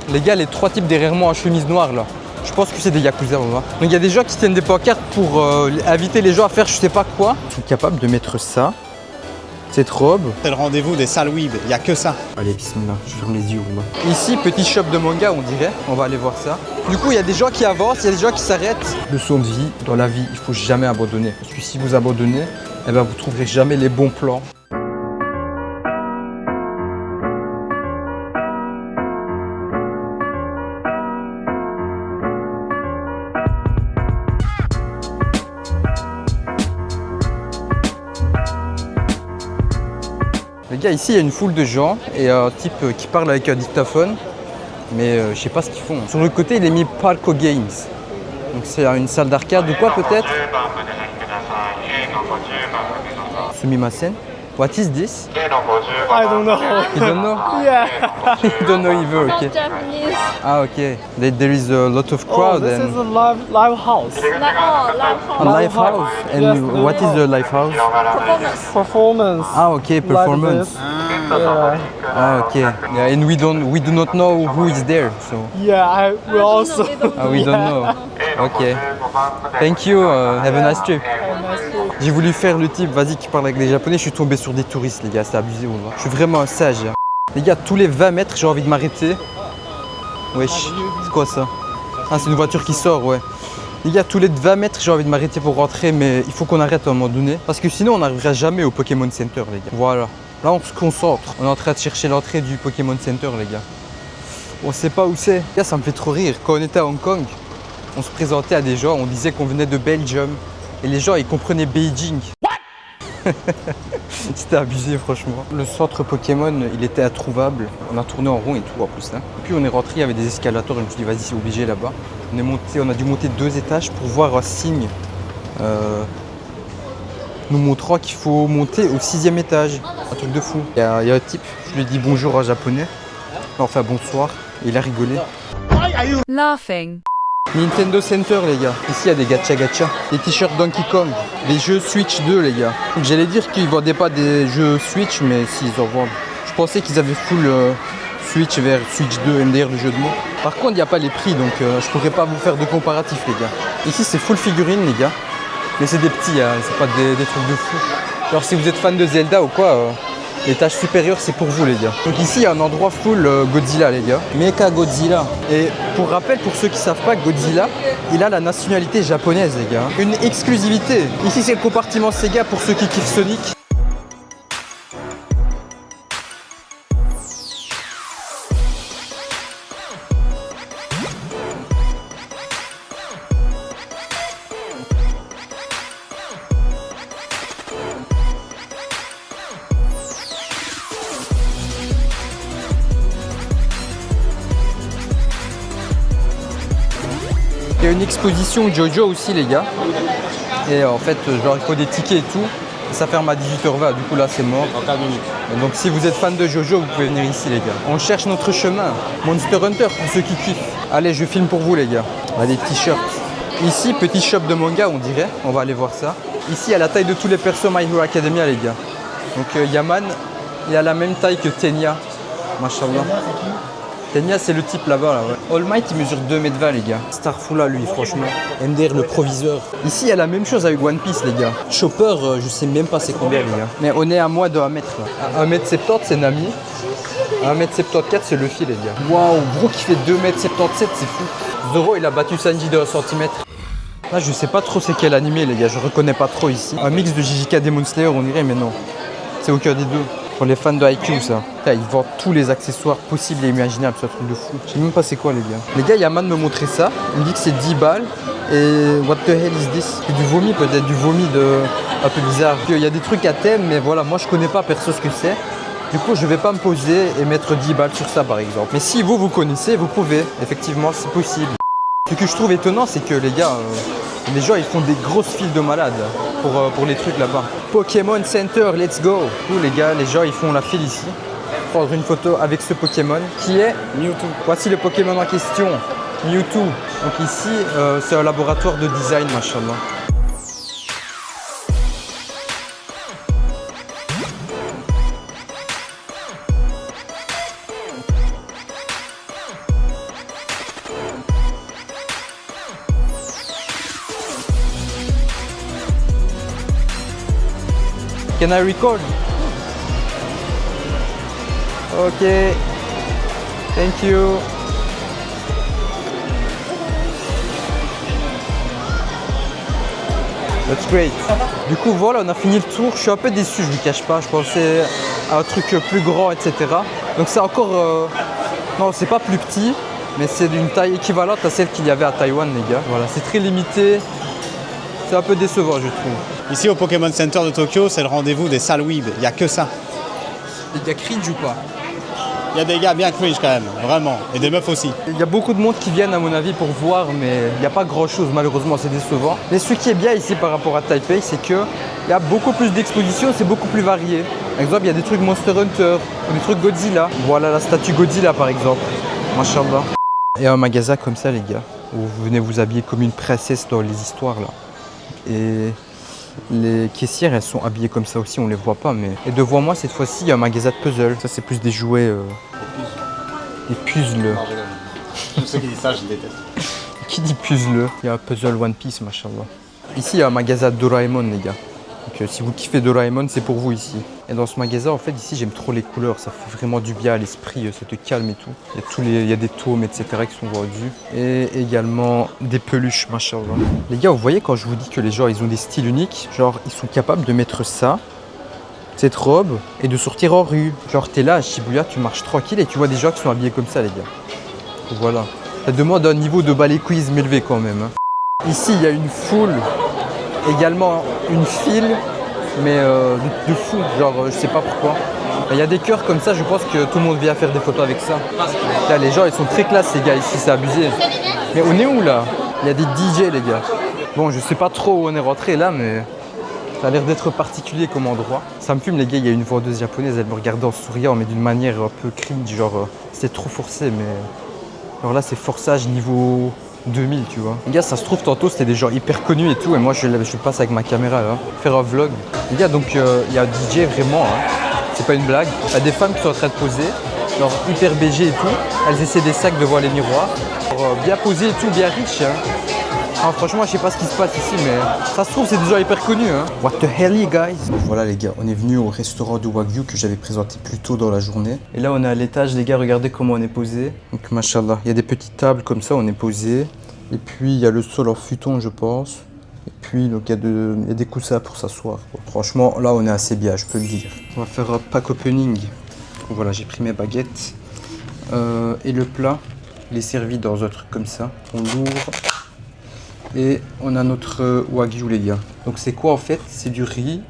Les gars, les 3 types derrière moi en chemise noire là, je pense que c'est des Yakuza, on va. Donc il y a des gens qui tiennent des pancartes pour inviter les gens à faire je sais pas quoi. Ils sont capables de mettre ça, cette robe. C'est le rendez-vous des salles weeb, il n'y a que ça. Allez, bismillah, je ferme les yeux. Ici, petit shop de manga, on dirait. On va aller voir ça. Du coup, il y a des gens qui avancent, il y a des gens qui s'arrêtent. Leçon de vie, dans la vie, il faut jamais abandonner. Parce que si vous abandonnez, eh ben, vous trouverez jamais les bons plans. Les gars, ici il y a une foule de gens et un type qui parle avec un dictaphone, mais je sais pas ce qu'ils font. Sur le côté, il est mis Parco Games, donc c'est une salle d'arcade ou quoi peut-être. Sumimasen. What is this? I don't know. You don't know? Yeah. You don't know either, okay. Japanese. Ah, okay. There is a lot of crowd This and is a live house. a live house. And Yes, what is the live house? Performance. Ah, okay, performance. Yeah. Ah, okay. Yeah, and we do not know who is there, so. Yeah, we also. Ah, we don't know. Ok. Thank you. Have a nice trip. J'ai voulu faire le type, vas-y, qui parle avec les Japonais. Je suis tombé sur des touristes, les gars. C'est abusé, on va. Je suis vraiment un sage. Hein. Les gars, tous les 20 mètres, j'ai envie de m'arrêter. Wesh, c'est quoi ça? Ah, c'est une voiture qui sort, ouais. Les gars, tous les 20 mètres, j'ai envie de m'arrêter pour rentrer, mais il faut qu'on arrête à un moment donné. Parce que sinon, on n'arrivera jamais au Pokémon Center, les gars. Voilà. Là, on se concentre. On est en train de chercher l'entrée du Pokémon Center, les gars. On sait pas où c'est. Les gars, ça me fait trop rire. Quand on était à Hong Kong, on se présentait à des gens, on disait qu'on venait de Belgium. Et les gens, ils comprenaient Beijing. C'était abusé, franchement. Le centre Pokémon, il était introuvable. On a tourné en rond et tout, en plus. Hein. Puis on est rentré, il y avait des escalators. Et je me suis dit, vas-y, c'est obligé là-bas. On a dû monter 2 étages pour voir un signe nous montrant qu'il faut monter au 6e étage. Un truc de fou. Il y a un type, je lui ai dit bonjour en japonais. Enfin, bonsoir. Et il a rigolé. Laughing. Nintendo Center, les gars. Ici, il y a des gacha, des t-shirts Donkey Kong, des jeux Switch 2, les gars. Donc, j'allais dire qu'ils vendaient pas des jeux Switch, mais s'ils en vendent. Je pensais qu'ils avaient full Switch vers Switch 2, MDR, le jeu de mots. Par contre, il n'y a pas les prix, donc je pourrais pas vous faire de comparatif, les gars. Ici, c'est full figurines, les gars. Mais c'est des petits, hein, c'est pas des trucs de fou. Genre, si vous êtes fan de Zelda ou quoi, l'étage supérieur, c'est pour vous, les gars. Donc ici, il y a un endroit full Godzilla, les gars. Mecha Godzilla. Et pour rappel, pour ceux qui savent pas, Godzilla, il a la nationalité japonaise, les gars. Une exclusivité. Ici, c'est le compartiment Sega pour ceux qui kiffent Sonic. Il y a une exposition Jojo aussi, les gars. Et en fait, genre, il faut des tickets et tout. Et ça ferme à 18h20. Du coup, là, c'est mort. Dans 4 minutes. Et donc, si vous êtes fan de Jojo, vous pouvez venir ici, les gars. On cherche notre chemin. Monster Hunter pour ceux qui kiffent. Allez, je filme pour vous, les gars. On a des t-shirts. Ici, petit shop de manga, on dirait. On va aller voir ça. Ici, à la taille de tous les persos My Hero Academia, les gars. Donc, Yaman, il a la même taille que Tenya. Mashallah. Tenya, c'est le type là-bas, là, ouais. All Might, il mesure 2m20, les gars. Starfula, lui, franchement. MDR, le proviseur. Ici, il y a la même chose avec One Piece, les gars. Chopper, je sais même pas c'est combien, les gars. Mais on est à moins de 1 mètre, là. À 1m70, c'est Nami. À 1m74, c'est Luffy, les gars. Waouh, Brook, qui fait 2m77, c'est fou. Zoro, il a battu Sanji de 1 cm. Là, je sais pas trop c'est quel animé, les gars. Je reconnais pas trop ici. Un mix de JJK Demon Slayer, on dirait, mais non. C'est aucun des deux. Pour les fans de IQ, ça. Là, ils vendent tous les accessoires possibles et imaginables, c'est un truc de fou. Je sais même pas c'est quoi, les gars. Les gars, Yaman me montrait ça. Il me dit que c'est 10 balles. Et what the hell is this? Du vomi, peut-être du vomi un peu bizarre. Il y a des trucs à thème, mais voilà, moi je connais pas perso ce que c'est. Du coup, je vais pas me poser et mettre 10 balles sur ça, par exemple. Mais si vous connaissez, vous pouvez. Effectivement, c'est possible. Ce que je trouve étonnant, c'est que les gars, les gens, ils font des grosses files de malades pour les trucs là-bas. Pokémon Center, let's go. Tous les gars, les gens, ils font la file ici. Prendre une photo avec ce Pokémon qui est Mewtwo. Voici le Pokémon en question, Mewtwo. Donc ici, c'est un laboratoire de design, machallah. Can I record? Ok. Thank you. That's great. Du coup voilà, on a fini le tour. Je suis un peu déçu, je vous cache pas. Je pensais à un truc plus grand, etc. Donc c'est encore... Non, c'est pas plus petit, mais c'est d'une taille équivalente à celle qu'il y avait à Taïwan, les gars. Voilà, c'est très limité. C'est un peu décevant, je trouve. Ici au Pokémon Center de Tokyo, c'est le rendez-vous des sales weebs. Il n'y a que ça. Les gars cringe ou pas? Il y a des gars bien cringe quand même, vraiment. Et des meufs aussi. Il y a beaucoup de monde qui viennent à mon avis pour voir, mais il n'y a pas grand chose malheureusement, c'est décevant. Mais ce qui est bien ici par rapport à Taipei, c'est qu'il y a beaucoup plus d'expositions, c'est beaucoup plus varié. Par exemple, il y a des trucs Monster Hunter, des trucs Godzilla. Voilà la statue Godzilla par exemple. Mashallah. Et un magasin comme ça les gars, où vous venez vous habiller comme une princesse dans les histoires là. Et les caissières elles sont habillées comme ça aussi, on les voit pas mais... Et devant moi cette fois-ci il y a un magasin de puzzle. Ça c'est plus des jouets... Des puzzles. Tous ceux qui disent ça, je les déteste. Qui dit puzzle? Il y a un puzzle One Piece, machallah. Ici, il y a un magasin Doraemon, les gars. Donc, si vous kiffez Doraemon, c'est pour vous ici. Et dans ce magasin, en fait, ici, j'aime trop les couleurs. Ça fait vraiment du bien à l'esprit, ça te calme et tout. Il y a des tomes, etc. qui sont vendus. Et également des peluches, machallah. Les gars, vous voyez quand je vous dis que les gens, ils ont des styles uniques, genre, ils sont capables de mettre ça, cette robe, et de sortir en rue. Genre, t'es là à Shibuya, tu marches tranquille et tu vois des gens qui sont habillés comme ça, les gars. Voilà. Ça demande un niveau de baléquisme élevé quand même. Hein. Ici, il y a une foule, également une file, mais de fou. Genre, je sais pas pourquoi. Il y a des cœurs comme ça, je pense que tout le monde vient faire des photos avec ça. Là, les gens, ils sont très classe, les gars, ici, c'est abusé. Mais on est où, là? Il y a des DJ, les gars. Bon, je sais pas trop où on est rentré, là, mais... Ça a l'air d'être particulier comme endroit. Ça me fume les gars, il y a une vendeuse japonaise, elle me regardait en souriant mais d'une manière un peu cringe, genre c'était trop forcé mais... Alors là c'est forçage niveau 2000 tu vois. Les gars ça se trouve tantôt c'était des gens hyper connus et tout et moi je passe avec ma caméra là, faire un vlog. Les gars donc il y a un DJ vraiment, hein. C'est pas une blague. Il y a des femmes qui sont en train de poser, genre hyper BG et tout. Elles essaient des sacs devant les miroirs. Alors, bien posé et tout, bien riche hein. Ah, franchement, je sais pas ce qui se passe ici, mais ça se trouve, c'est des gens hyper connus. Hein. What the hell, you guys? Voilà, les gars, on est venu au restaurant de Wagyu que j'avais présenté plus tôt dans la journée. Et là, on est à l'étage, les gars, regardez comment on est posé. Donc, machallah, il y a des petites tables comme ça, on est posé. Et puis, il y a le sol en futon, je pense. Et puis, donc, il y a des coussins pour s'asseoir. Bon, franchement, là, on est assez bien, je peux le dire. On va faire un pack opening. Donc, voilà, j'ai pris mes baguettes. Et le plat, il est servi dans un truc comme ça. On l'ouvre. Et on a notre Wagyu les gars. Donc c'est quoi en fait? C'est du riz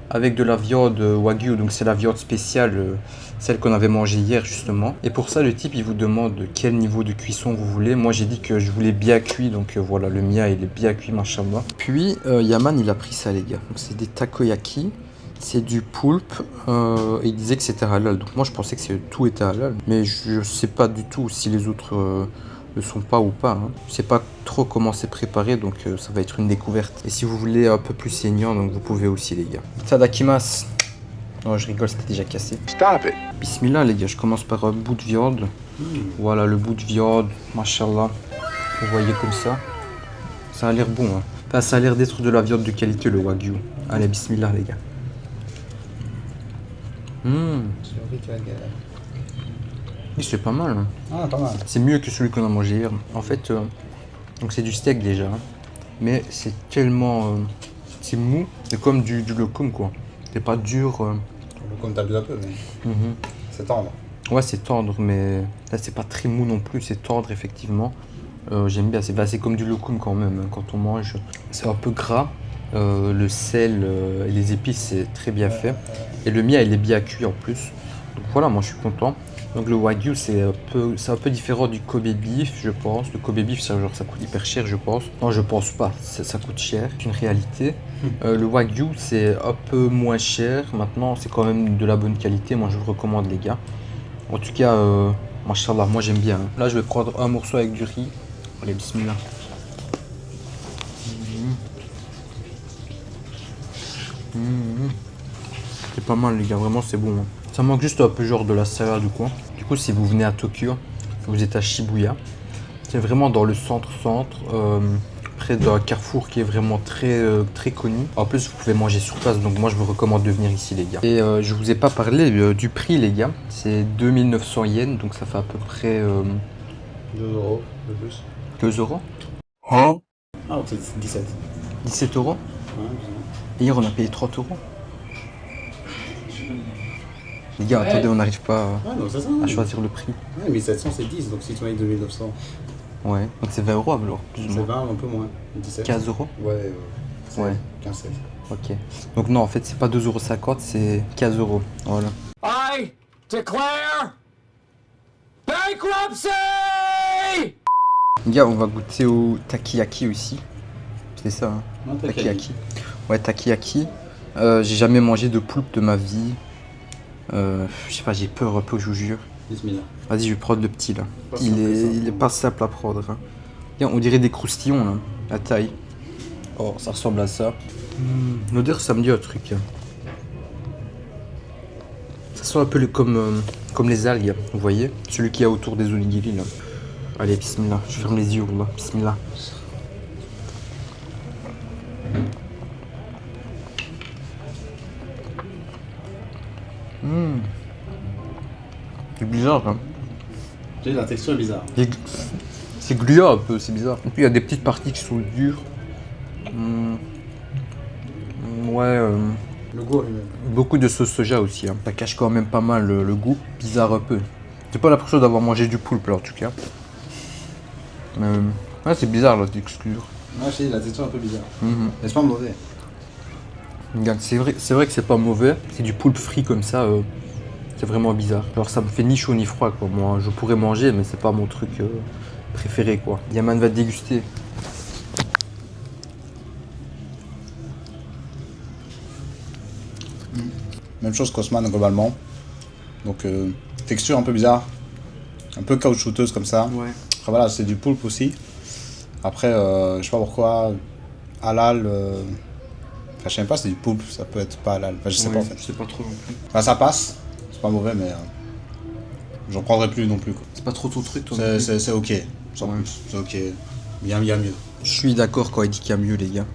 avec de la viande Wagyu. Donc c'est la viande spéciale, celle qu'on avait mangée hier justement. Et pour ça le type il vous demande quel niveau de cuisson vous voulez. Moi j'ai dit que je voulais bien cuit. Donc voilà le mien il est bien cuit machallah. Puis Yaman il a pris ça les gars. Donc c'est des takoyaki. C'est du poulpe. Et il disait que c'était halal. Donc moi je pensais que tout était halal. Mais je sais pas du tout si les autres... ne sont pas ou pas. Hein. Je sais pas trop comment c'est préparé donc ça va être une découverte. Et si vous voulez un peu plus saignant donc vous pouvez aussi les gars. Tadakimasu. Non je rigole c'était déjà cassé. Stop it. Bismillah les gars, je commence par un bout de viande. Voilà le bout de viande, machallah. Vous voyez comme ça. Ça a l'air bon. Hein. Enfin, ça a l'air d'être de la viande de qualité le Wagyu. Allez bismillah les gars. C'est pas mal. Hein. Ah, pas mal. C'est mieux que celui qu'on a mangé hier. En fait, donc c'est du steak déjà, hein. Mais c'est tellement, c'est mou, c'est comme du lokum quoi. C'est pas dur. Le lokum t'abuse un peu, mais c'est tendre. Ouais, c'est tendre, mais là c'est pas très mou non plus, c'est tendre effectivement. J'aime bien, c'est comme du lokum quand même. Hein, quand on mange, c'est un peu gras. Le sel et les épices c'est très bien fait. Et le mien il est bien cuit en plus. Donc voilà, moi je suis content. Donc le Wagyu c'est un peu différent du Kobe beef je pense. Le Kobe beef ça coûte hyper cher je pense. Non je pense pas, ça coûte cher, c'est une réalité. Le Wagyu c'est un peu moins cher. Maintenant c'est quand même de la bonne qualité, moi je vous recommande les gars. En tout cas, machallah, moi j'aime bien. Hein. Là je vais prendre un morceau avec du riz. Allez bismillah. C'est pas mal les gars, vraiment c'est bon. Hein. Ça manque juste un peu genre de la salade ou quoi. Du coup si vous venez à Tokyo, vous êtes à Shibuya, c'est vraiment dans le centre, près d'un carrefour qui est vraiment très connu. En plus, vous pouvez manger sur place, donc moi je vous recommande de venir ici, les gars. Et je vous ai pas parlé du prix, les gars. C'est 2900 yens, donc ça fait à peu près 2 euros de plus. 2 euros. Ah, c'est 17. 17 euros. Ouais, Et hier, on a payé 30 euros. Les gars, attendez, on n'arrive pas donc c'est ça. à choisir le prix. Ouais, 1700 c'est 10, donc si tu m'as dit 2900, Ouais, donc c'est 20 euros alors, plus ou c'est moins. 20, un peu moins. 17. 15 euros. Ouais, Ouais. 15-16. Ok. Donc non, en fait, c'est pas 2,50 euros, c'est 15 euros. Voilà. I declare bankruptcy! Les gars, on va goûter au takoyaki aussi. C'est ça, hein? Non, Takoyaki. Ouais, takoyaki. J'ai jamais mangé de poulpe de ma vie. Je sais pas, j'ai peur un peu, je vous jure. Bismillah. Vas-y, je vais prendre le petit là. Pas Il simple, ça. est pas simple à prendre. Hein. Regarde, on dirait des croustillons là, la taille. Oh, ça ressemble à ça. L'odeur, ça me dit un truc. Hein. Ça sent un peu comme les algues, vous voyez? Celui qu'il y a autour des onigiri là. Allez, bismillah, je ferme les yeux là. Bismillah. C'est bizarre hein. Tu sais, la texture est bizarre. C'est gluant un peu, c'est bizarre. Et puis il y a des petites parties qui sont dures. Ouais, Le goût lui-même. beaucoup de sauce soja aussi. Hein. Ça cache quand même pas mal le goût. Bizarre un peu. J'ai pas l'impression d'avoir mangé du poulpe là en tout cas. Mais ouais, c'est bizarre la texture. Ouais, je sais, la texture est un peu bizarre. Mhm. Mais c'est pas mauvais. Regarde, c'est vrai que c'est pas mauvais. C'est du poulpe frit comme ça. C'est vraiment bizarre. Genre ça me fait ni chaud ni froid quoi. Moi je pourrais manger mais c'est pas mon truc préféré quoi. Yaman va déguster. Même chose qu'Osman globalement. Donc texture un peu bizarre. Un peu caoutchouteuse comme ça. Ouais. Après voilà, c'est du poulpe aussi. Après, je sais pas pourquoi, halal, enfin je sais même pas, c'est du poulpe, ça peut être pas halal. Enfin je sais pas en fait. Je sais pas trop non plus. Enfin ça passe, c'est pas mauvais mais j'en prendrai plus non plus quoi. C'est pas trop ton truc toi non plus. C'est ok, sans Ouais. plus, c'est ok. Il y a mieux. Je suis d'accord quand il dit qu'il y a mieux les gars.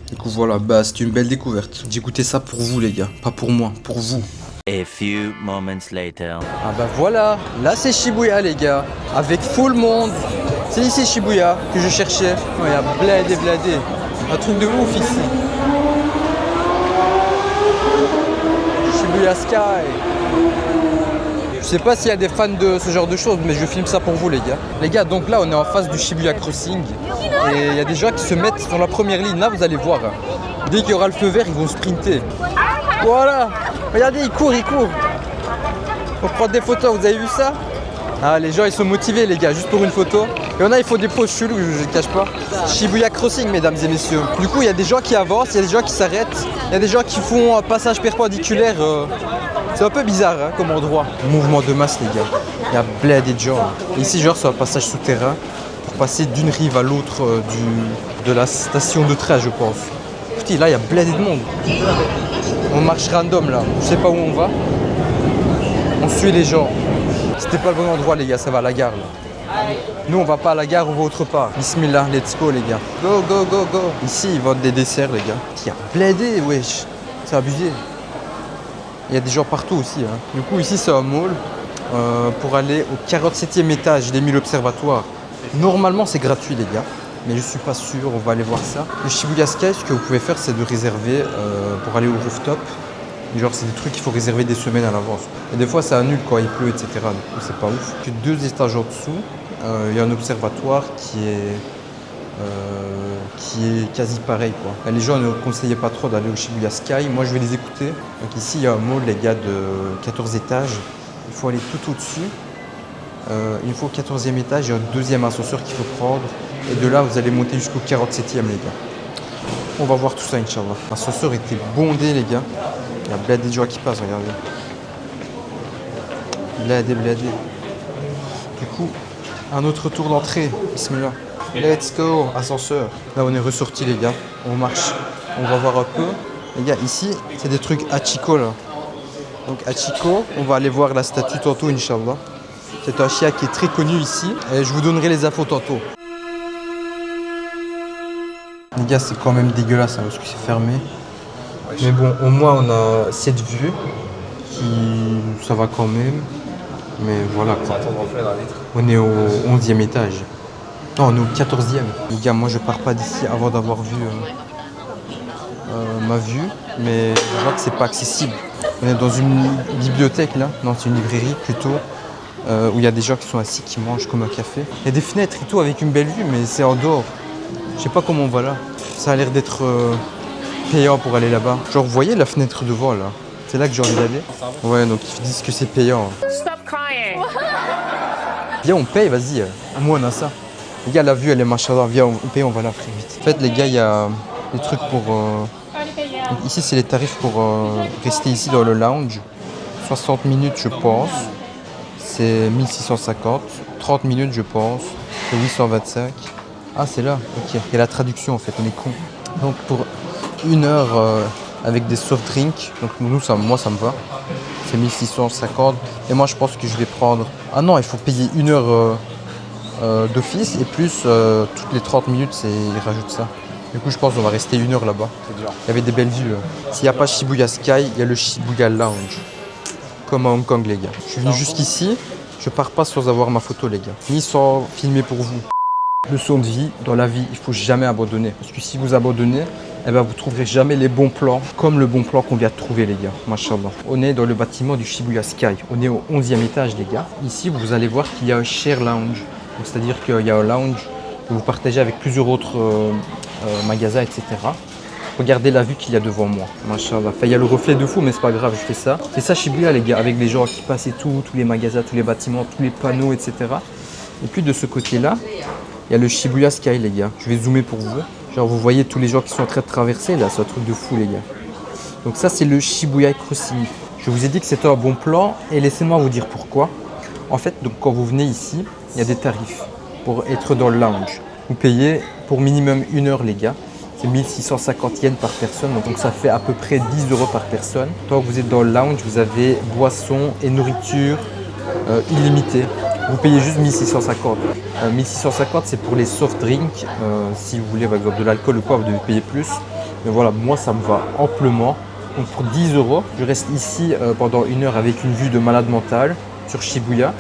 Du coup voilà, bah c'est une belle découverte. J'ai goûté ça pour vous les gars, pas pour moi, pour vous. A few moments later. Ah bah voilà, là c'est Shibuya les gars, avec full monde. C'est ici Shibuya que je cherchais. Il y a bladé. Un truc de ouf ici. Shibuya Sky. Je sais pas s'il y a des fans de ce genre de choses, mais je filme ça pour vous les gars. Les gars, donc là on est en face du Shibuya Crossing. Et il y a des gens qui se mettent sur la première ligne, là vous allez voir. Dès qu'il y aura le feu vert, ils vont sprinter. Voilà. Regardez, ils courent. Pour prendre des photos, vous avez vu ça? Ah, les gens ils sont motivés les gars, juste pour une photo. Il y en a, il faut des poses cheloues, je ne cache pas. Shibuya Crossing, mesdames et messieurs. Du coup, il y a des gens qui avancent, il y a des gens qui s'arrêtent, il y a des gens qui font un passage perpendiculaire. C'est un peu bizarre hein, comme endroit. Mouvement de masse les gars. Il y a bladé de gens. Et ici, genre, c'est un passage souterrain pour passer d'une rive à l'autre de la station de train, je pense. Putain, là, il y a bladé de monde. On marche random là, je sais pas où on va. On suit les gens. C'était pas le bon endroit les gars, ça va à la gare là. Nous on va pas à la gare, on va autre part. Bismillah, let's go les gars. Go. Ici ils vendent des desserts les gars. Il y a bladé, wesh. C'est abusé. Il y a des gens partout aussi. Hein. Du coup ici c'est un mall. Pour aller au 47e étage, j'ai mis l'observatoire. Normalement c'est gratuit les gars. Mais je suis pas sûr, on va aller voir ça. Le Shibuya Sky, ce que vous pouvez faire, c'est de réserver pour aller au rooftop. Genre, c'est des trucs qu'il faut réserver des semaines à l'avance. Et des fois, ça annule quand il pleut, etc. Du coup, c'est pas ouf. Que 2 étages en dessous, il y a un observatoire qui est quasi pareil, quoi. Et les gens ne conseillaient pas trop d'aller au Shibuya Sky. Moi, je vais les écouter. Donc ici, il y a un mall, les gars, de 14 étages. Il faut aller tout au-dessus. Il faut au 14e étage, il y a un deuxième ascenseur qu'il faut prendre. Et de là, vous allez monter jusqu'au 47e, les gars. On va voir tout ça, Inch'Allah. L'ascenseur était bondé, les gars. Il y a bladé de gens qui passent, regardez. Bladé. Du coup, un autre tour d'entrée. Bismillah. Let's go, ascenseur. Là, on est ressorti, les gars. On marche. On va voir un peu. Les gars, ici, c'est des trucs Hachiko, là. Donc, Hachiko, on va aller voir la statue tantôt, Inch'Allah. C'est un chien qui est très connu ici. Et je vous donnerai les infos tantôt. Les gars, c'est quand même dégueulasse hein, parce que c'est fermé. Mais bon, au moins on a cette vue qui ça va quand même. Mais voilà quoi. On est au 11e étage. Non, on est au 14e. Les gars, moi je pars pas d'ici avant d'avoir vu ma vue. Mais je vois que c'est pas accessible. On est dans une bibliothèque là. Non, c'est une librairie plutôt. Où il y a des gens qui sont assis, qui mangent comme un café. Il y a des fenêtres et tout avec une belle vue, mais c'est en dehors. Je sais pas comment on va là. Ça a l'air d'être payant pour aller là-bas. Genre, vous voyez la fenêtre devant là? C'est là que j'ai envie d'aller. Ouais, donc ils disent que c'est payant. Stop crying. Viens, on paye, vas-y. Moi, on a ça. Les gars, la vue, elle est machallah. Viens, on paye, on va là très vite. En fait, les gars, il y a des trucs pour... Donc, ici, c'est les tarifs pour rester ici dans le lounge. 60 minutes, je pense. C'est 1650. 30 minutes, je pense. C'est 825. Ah, c'est là. Ok. Il y a la traduction, en fait. On est con. Donc, pour 1 heure avec des soft drinks, donc nous, moi, ça me va. C'est 1650. Et moi, je pense que je vais prendre... Ah non, il faut payer 1 heure d'office. Et plus, toutes les 30 minutes, ils rajoutent ça. Du coup, je pense qu'on va rester 1 heure là-bas. Il y avait des belles vues. S'il n'y a pas Shibuya Sky, il y a le Shibuya Lounge. Comme à Hong Kong, les gars. Je suis venu jusqu'ici. Je pars pas sans avoir ma photo, les gars. Ni sans filmer pour vous. Leçon de vie, dans la vie, il faut jamais abandonner. Parce que si vous abandonnez, eh ben, vous trouverez jamais les bons plans, comme le bon plan qu'on vient de trouver, les gars. Machallah. On est dans le bâtiment du Shibuya Sky. On est au 11e étage, les gars. Ici, vous allez voir qu'il y a un share lounge. C'est-à-dire qu'il y a un lounge que vous partagez avec plusieurs autres magasins, etc. Regardez la vue qu'il y a devant moi. Machallah. Enfin, il y a le reflet de fou, mais c'est pas grave, je fais ça. C'est ça Shibuya, les gars, avec les gens qui passent et tout, tous les magasins, tous les bâtiments, tous les panneaux, etc. Et puis de ce côté-là, il y a le Shibuya Sky, les gars. Je vais zoomer pour vous. Genre, vous voyez tous les gens qui sont en train de traverser, là, c'est un truc de fou, les gars. Donc ça, c'est le Shibuya Crossing. Je vous ai dit que c'était un bon plan, et laissez-moi vous dire pourquoi. En fait, donc, quand vous venez ici, il y a des tarifs pour être dans le lounge. Vous payez pour minimum 1 heure, les gars. C'est 1650 yens par personne, donc ça fait à peu près 10 euros par personne. Tant que vous êtes dans le lounge, vous avez boissons et nourriture illimitée. Vous payez juste 1650. 1650, c'est pour les soft drinks. Si vous voulez par exemple de l'alcool ou quoi, vous devez payer plus. Mais voilà, moi ça me va amplement. Donc pour 10 euros, je reste ici pendant 1 heure avec une vue de malade mental sur Shibuya.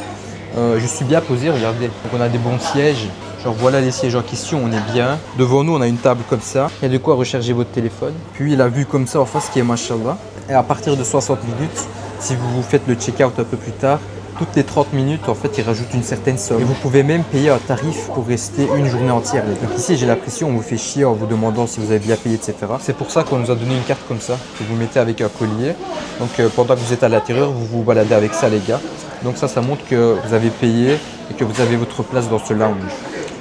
Je suis bien posé, regardez. Donc on a des bons sièges. Genre voilà les sièges en question, on est bien. Devant nous, on a une table comme ça. Il y a de quoi recharger votre téléphone. Puis la vue comme ça en face qui est machallah. Et à partir de 60 minutes, si vous faites le check-out un peu plus tard, toutes les 30 minutes, en fait, ils rajoutent une certaine somme. Et vous pouvez même payer un tarif pour rester une journée entière. Donc ici, j'ai l'impression, on vous fait chier en vous demandant si vous avez bien payé, etc. C'est pour ça qu'on nous a donné une carte comme ça, que vous mettez avec un collier. Donc pendant que vous êtes à l'intérieur, vous vous baladez avec ça, les gars. Donc ça montre que vous avez payé et que vous avez votre place dans ce lounge.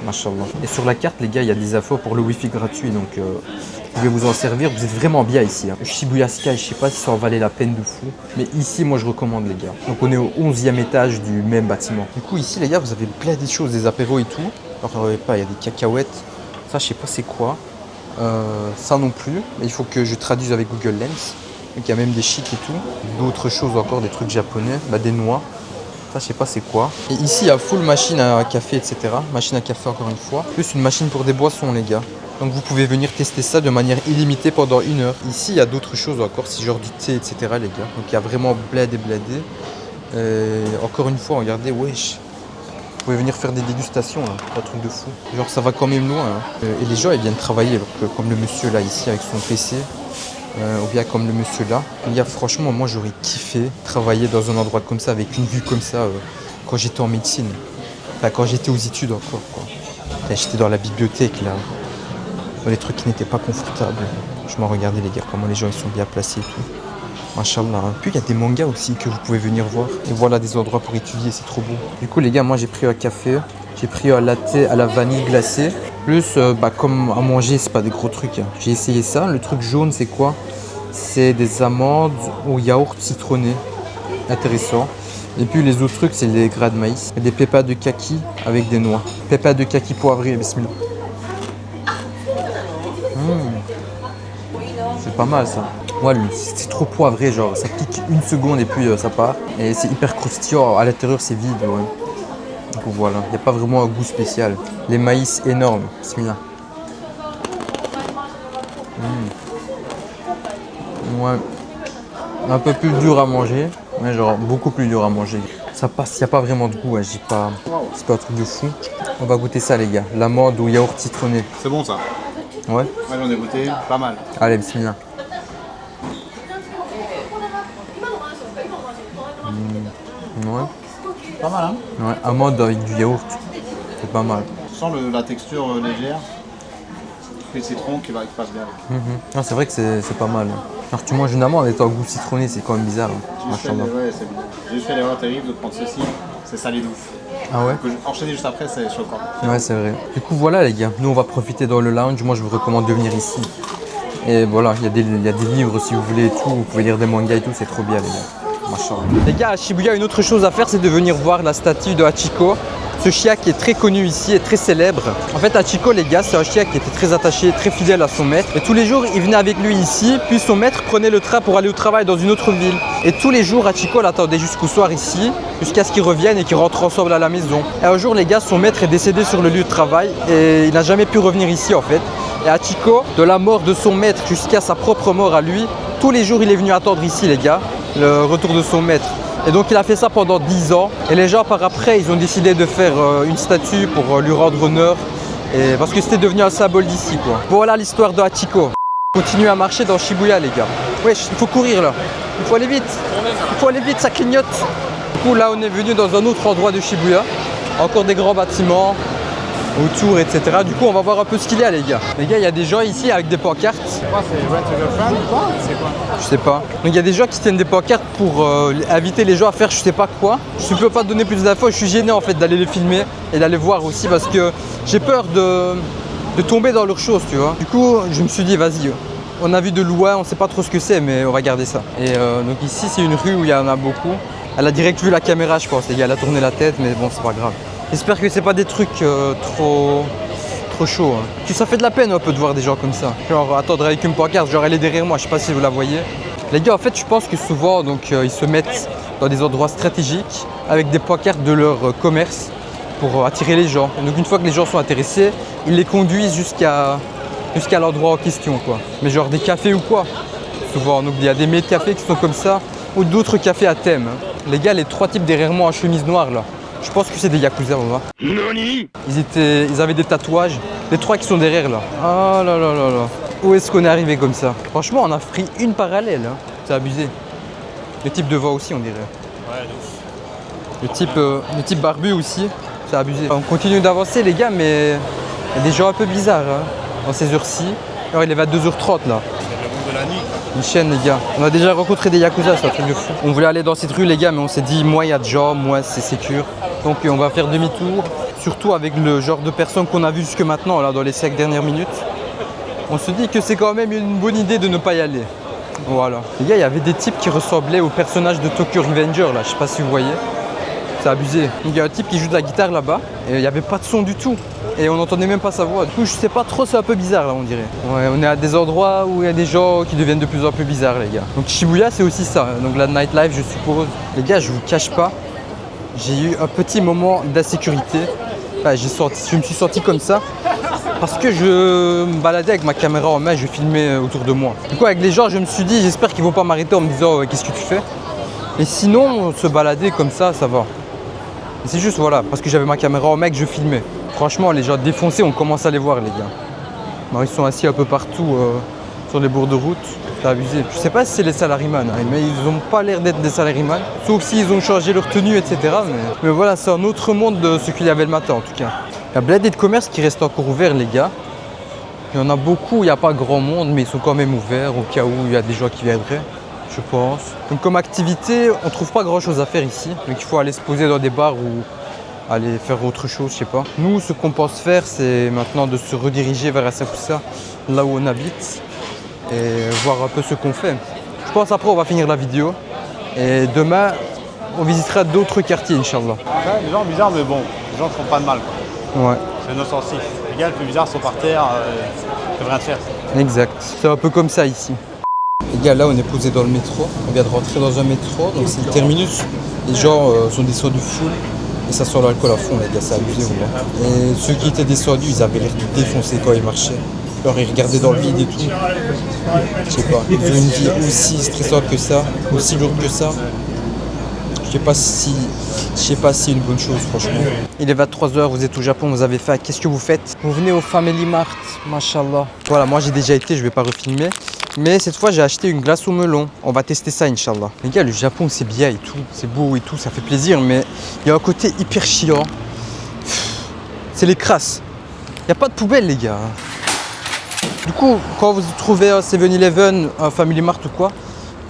Machallah. Et sur la carte, les gars, il y a des infos pour le Wi-Fi gratuit. Donc vous pouvez vous en servir. Vous êtes vraiment bien ici. Le Shibuya Sky, je sais pas si ça en valait la peine de fou. Mais ici, moi, je recommande, les gars. Donc on est au 11e étage du même bâtiment. Du coup, ici, les gars, vous avez plein de choses, des apéros et tout. Alors, il y a des cacahuètes. Ça, je sais pas c'est quoi. Ça non plus. Mais il faut que je traduise avec Google Lens. Donc il y a même des chics et tout. D'autres choses encore, des trucs japonais. Bah, des noix. Ça, je sais pas c'est quoi. Et ici, il y a full machine à café, etc. Machine à café encore une fois. Plus une machine pour des boissons, les gars. Donc vous pouvez venir tester ça de manière illimitée pendant 1 heure. Ici, il y a d'autres choses encore, si genre du thé, etc. les gars. Donc il y a vraiment bladé. Encore une fois, regardez, wesh. Vous pouvez venir faire des dégustations, là. Un truc de fou. Genre ça va quand même loin. Hein. Et les gens, ils viennent travailler, comme le monsieur là, ici, avec son PC. Ou bien comme le monsieur là. Les gars, franchement, moi j'aurais kiffé travailler dans un endroit comme ça, avec une vue comme ça, quand j'étais en médecine. Enfin, quand j'étais aux études encore, quoi. J'étais dans la bibliothèque, là. Dans les trucs qui n'étaient pas confortables. Je m'en regardais, les gars, comment les gens ils sont bien placés et tout. Machallah. Puis il y a des mangas aussi que vous pouvez venir voir. Et voilà des endroits pour étudier, c'est trop beau. Du coup, les gars, moi j'ai pris un café. J'ai pris un latte à la vanille glacée. Plus, comme à manger, c'est pas des gros trucs. Hein. J'ai essayé ça. Le truc jaune, c'est quoi? C'est des amandes au yaourt citronné. Intéressant. Et puis les autres trucs, c'est des grains de maïs. Et des pépas de kaki avec des noix. Pépas de kaki poivrés, bismillah. C'est pas mal ça. Ouais, c'est trop poivré, genre ça pique 1 seconde et puis ça part. Et c'est hyper croustillant, à l'intérieur c'est vide. Ouais. Donc voilà, il n'y a pas vraiment un goût spécial. Les maïs énormes, bismillah. Ouais. Un peu plus dur à manger, mais genre beaucoup plus dur à manger. Ça passe, il n'y a pas vraiment de goût, ouais, je dis pas. C'est pas un truc de fou. On va goûter ça les gars. L'amande ou yaourt citronné. C'est bon ça. Ouais. Ouais, j'en ai goûté pas mal. Allez, bismillah. Ouais. Pas mal, hein? Ouais, amande avec du yaourt. C'est pas mal. Tu sens la texture légère. Fruits de citron qui passe bien avec. Non, c'est vrai que c'est pas mal. Alors tu manges une amande avec un goût citronné, c'est quand même bizarre. Hein. J'ai juste fait l'erreur terrible de prendre ceci. C'est salé de ouf. Ah ouais? Enchaîner juste après, c'est choquant. Ouais, c'est vrai. Du coup, voilà les gars. Nous, on va profiter dans le lounge. Moi, je vous recommande de venir ici. Et voilà, il y a des livres si vous voulez et tout. Vous pouvez lire des mangas et tout. C'est trop bien les gars. Machallah. Les gars, à Shibuya, une autre chose à faire, c'est de venir voir la statue de Hachiko. Ce chien qui est très connu ici et très célèbre. En fait, Hachiko, les gars, c'est un chien qui était très attaché, très fidèle à son maître. Et tous les jours, il venait avec lui ici. Puis son maître prenait le train pour aller au travail dans une autre ville. Et tous les jours, Hachiko l'attendait jusqu'au soir ici, jusqu'à ce qu'ils reviennent et qu'ils rentrent ensemble à la maison. Et un jour, les gars, son maître est décédé sur le lieu de travail et il n'a jamais pu revenir ici en fait. Et Hachiko, de la mort de son maître jusqu'à sa propre mort à lui, tous les jours, il est venu attendre ici, les gars, le retour de son maître. Et donc il a fait ça pendant 10 ans. Et les gens par après, ils ont décidé de faire une statue pour lui rendre honneur. Et parce que c'était devenu un symbole d'ici quoi. Voilà l'histoire de Hachiko. Continue à marcher dans Shibuya les gars. Wesh, il faut courir là. Il faut aller vite. Il faut aller vite, ça clignote. Du coup là on est venu dans un autre endroit de Shibuya. Encore des grands bâtiments autour, etc. Du coup on va voir un peu ce qu'il y a les gars. Les gars, il y a des gens ici avec des pancartes. C'est quoi, c'est Rent a Girlfriend ou quoi? C'est quoi? Je sais pas. Donc il y a des gens qui tiennent des pancartes pour inviter les gens à faire je sais pas quoi. Je ne peux pas te donner plus d'infos, je suis gêné en fait d'aller les filmer et d'aller voir aussi parce que j'ai peur de tomber dans leurs choses, tu vois. Du coup, je me suis dit vas-y, on a vu de loin, on sait pas trop ce que c'est mais on va garder ça. Et donc ici c'est une rue où il y en a beaucoup. Elle a direct vu la caméra je pense, les gars, elle a tourné la tête mais bon c'est pas grave. J'espère que c'est pas des trucs trop chaud. Hein. Puis ça fait de la peine un peu de voir des gens comme ça. Genre attendre avec une pancarte, genre elle est derrière moi, je sais pas si vous la voyez. Les gars en fait je pense que souvent donc ils se mettent dans des endroits stratégiques avec des pancartes de leur commerce pour attirer les gens. Et donc une fois que les gens sont intéressés, ils les conduisent jusqu'à l'endroit en question quoi. Mais genre des cafés ou quoi. Souvent donc il y a des maîtres cafés qui sont comme ça ou d'autres cafés à thème. Hein. Les gars, les trois types derrière moi en chemise noire là. Je pense que c'est des Yakuza, on va. Ils avaient des tatouages. Les trois qui sont derrière là. Oh là là là là. Où est-ce qu'on est arrivé comme ça? Franchement, on a pris une parallèle. Hein. C'est abusé. Le type de voix aussi, on dirait. Ouais, le type barbu aussi. C'est abusé. On continue d'avancer, les gars, mais il y a des gens un peu bizarres hein, dans ces heures-ci. Alors, il est 22h30 là. Une chaîne les gars. On a déjà rencontré des Yakuza, c'est un truc de fou. On voulait aller dans cette rue les gars mais on s'est dit moi il y a de gens, moi c'est sécure. Donc on va faire demi-tour. Surtout avec le genre de personnes qu'on a vu jusque maintenant là dans les 5 dernières minutes. On se dit que c'est quand même une bonne idée de ne pas y aller. Voilà. Les gars il y avait des types qui ressemblaient aux personnages de Tokyo Revenger là, je sais pas si vous voyez. C'est abusé. Il y a un type qui joue de la guitare là-bas et il n'y avait pas de son du tout. Et on n'entendait même pas sa voix. Du coup, je sais pas trop, c'est un peu bizarre là, on dirait. Ouais, on est à des endroits où il y a des gens qui deviennent de plus en plus bizarres, les gars. Donc Shibuya, c'est aussi ça. Donc la nightlife, je suppose. Les gars, je vous cache pas, j'ai eu un petit moment d'insécurité. Enfin, je me suis senti comme ça parce que je me baladais avec ma caméra en main, je filmais autour de moi. Du coup, avec les gens, je me suis dit, j'espère qu'ils vont pas m'arrêter en me disant qu'est-ce que tu fais. Et sinon, se balader comme ça va. C'est juste voilà, parce que j'avais ma caméra en main que je filmais. Franchement, les gens défoncés, on commence à les voir, les gars. Bon, ils sont assis un peu partout sur les bords de route. C'est abusé. Je sais pas si c'est les salaryman, hein, mais ils n'ont pas l'air d'être des salaryman. Sauf s'ils ont changé leur tenue, etc. Mais voilà, c'est un autre monde de ce qu'il y avait le matin, en tout cas. Il y a blindé de commerce qui restent encore ouverts, les gars. Il y en a beaucoup, il n'y a pas grand monde, mais ils sont quand même ouverts au cas où il y a des gens qui viendraient, je pense. Donc comme activité, on trouve pas grand-chose à faire ici. Donc il faut aller se poser dans des bars ou aller faire autre chose, je sais pas. Nous, ce qu'on pense faire, c'est maintenant de se rediriger vers Asakusa, là où on habite, et voir un peu ce qu'on fait. Je pense après, on va finir la vidéo, et demain, on visitera d'autres quartiers, Inch'Allah. Ouais, les gens bizarres, mais bon, les gens ne font pas de mal. Quoi. Ouais. C'est innocensif. Les gars, les plus bizarres sont par terre, ils peuvent rien faire. Exact. C'est un peu comme ça ici. Les gars, là, on est posé dans le métro. On vient de rentrer dans un métro, donc c'est le terminus. Les gens sont descendus full. Et ça sent l'alcool à fond, les gars, c'est abusé, voilà. Et ceux qui étaient descendus, ils avaient l'air tout défoncés quand ils marchaient. Genre ils regardaient dans le vide et tout. Je sais pas, ils ont une vie aussi stressante que ça, aussi lourde que ça. Je sais pas si c'est une bonne chose franchement. Il est 23h, vous êtes au Japon, vous avez faim, qu'est-ce que vous faites? Vous venez au Family Mart, mashallah. Voilà, moi j'ai déjà été, je vais pas refilmer. Mais cette fois j'ai acheté une glace au melon. On va tester ça Inch'Allah. Les gars, le Japon c'est bien et tout, c'est beau et tout, ça fait plaisir, mais il y a un côté hyper chiant. C'est les crasses. Il n'y a pas de poubelle les gars. Du coup, quand vous trouvez un 7-Eleven, un Family Mart ou quoi,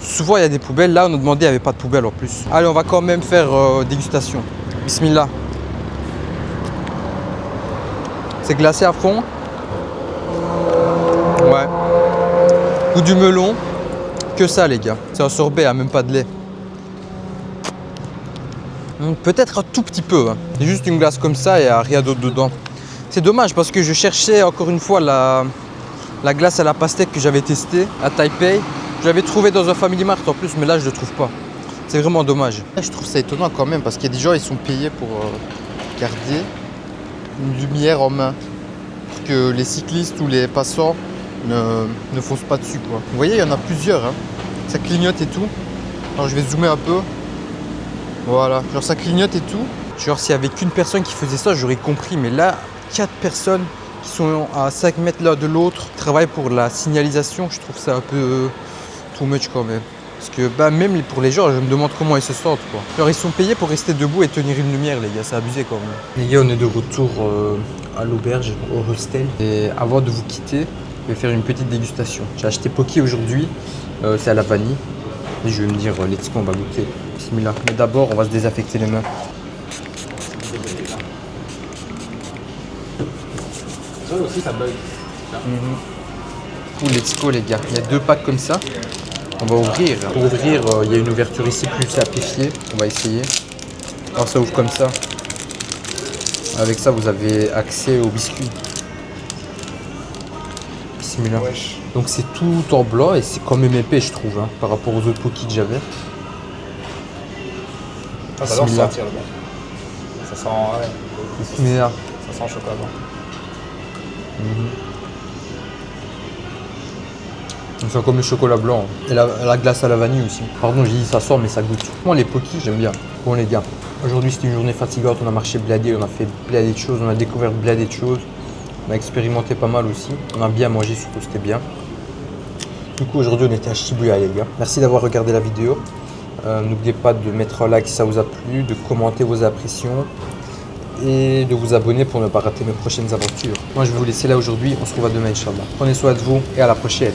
souvent il y a des poubelles. Là on a demandé, il n'y avait pas de poubelle en plus. Allez, on va quand même faire dégustation. Bismillah. C'est glacé à fond. Ouais. Goût du melon. Que ça les gars. C'est un sorbet, hein, même pas de lait. Peut-être un tout petit peu. Hein. C'est juste une glace comme ça et il n'y a rien d'autre dedans. C'est dommage parce que je cherchais encore une fois la glace à la pastèque que j'avais testée à Taipei. Je l'avais trouvé dans un Family Mart en plus, mais là je ne le trouve pas. C'est vraiment dommage. Je trouve ça étonnant quand même parce qu'il y a des gens ils sont payés pour garder une lumière en main pour que les cyclistes ou les passants ne foncent pas dessus quoi. Vous voyez, il y en a plusieurs. Hein. Ça clignote et tout. Alors je vais zoomer un peu. Voilà, genre ça clignote et tout. Genre s'il y avait qu'une personne qui faisait ça, j'aurais compris. Mais là, 4 personnes qui sont à 5 mètres l'un de l'autre, travaillent pour la signalisation. Je trouve ça un peu too much quand même. Parce que bah, même pour les gens, je me demande comment ils se sentent quoi. Genre ils sont payés pour rester debout et tenir une lumière les gars, c'est abusé quand même. Les gars, on est de retour à l'auberge, au hostel. Et avant de vous quitter, je vais faire une petite dégustation. J'ai acheté Poké aujourd'hui, c'est à la vanille. Et je vais me dire, let's go, on va goûter. Bismillah. Mais d'abord, on va se désaffecter les mains. Ça aussi, ça bug. Let's go les gars. Il y a 2 packs comme ça. On va ouvrir. Pour ouvrir, il y a une ouverture ici plus simplifiée. On va essayer. Alors ça ouvre comme ça. Avec ça, vous avez accès aux biscuits. Bismillah. Donc c'est tout en blanc et c'est quand même épais je trouve hein, par rapport aux autres Poké que j'avais. Ah, ça doit sentir le bon. Ça sent, ouais. Bismillah. Ça sent le chocolat blanc. Ça sent comme le chocolat blanc. Et la glace à la vanille aussi. Pardon, j'ai dit ça sort mais ça goûte. Moi les Poké j'aime bien. Bon les gars, aujourd'hui c'était une journée fatigante, on a marché bladé, on a fait bladé de choses, on a découvert bladé de choses. On a expérimenté pas mal aussi. On a bien mangé, surtout c'était bien. Du coup aujourd'hui on était à Shibuya les gars. Merci d'avoir regardé la vidéo. N'oubliez pas de mettre un like si ça vous a plu, de commenter vos impressions et de vous abonner pour ne pas rater mes prochaines aventures. Moi je vais vous laisser là aujourd'hui, on se retrouve à demain Inch'Allah. Prenez soin de vous et à la prochaine.